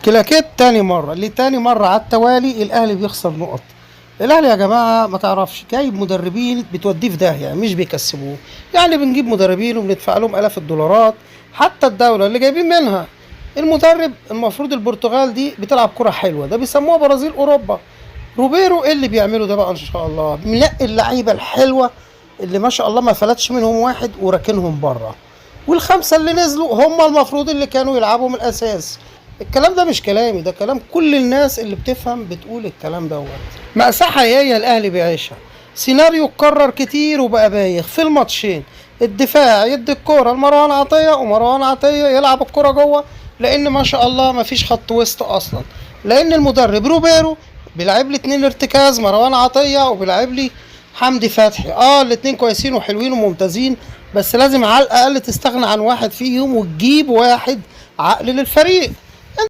كلاكيت تاني مرة، تاني مرة على التوالي الأهلي بيخسر نقط. الأهلي يا جماعة ما تعرفش جايب مدربين بتوديه في داهية مش بيكسبوه. يعني بنجيب مدربين وبندفع لهم آلاف الدولارات، حتى الدولة اللي جايبين منها المدرب المفروض البرتغال دي بتلعب كرة حلوة، ده بيسموها برازيل أوروبا. روبيرو ايه اللي بيعمله ده بقى؟ ان شاء الله منقي اللعيبة الحلوة اللي ما شاء الله ما فلتش منهم واحد وراكنهم بره، والخمسة اللي نزلوا هم المفروض اللي كانوا يلعبوا من الأساس. الكلام ده مش كلامي، ده كلام كل الناس اللي بتفهم بتقول الكلام دوت. مأساة حقيقية الأهلي بيعيشها، سيناريو اتكرر كتير وبقى بايخ في الماتشين. الدفاع يدي الكرة لمروان عطية ومروان عطية يلعب الكرة جوه، لأن ما شاء الله ما فيش خط وسط أصلا، لأن المدرب روبيرو بيلعب لي اتنين ارتكاز، مروان عطية وبيلعب لي حمدي فتحي. الاتنين كويسين وحلوين وممتازين، بس لازم على الأقل تستغنى عن واحد فيهم وتجيب واحد عقل للفريق.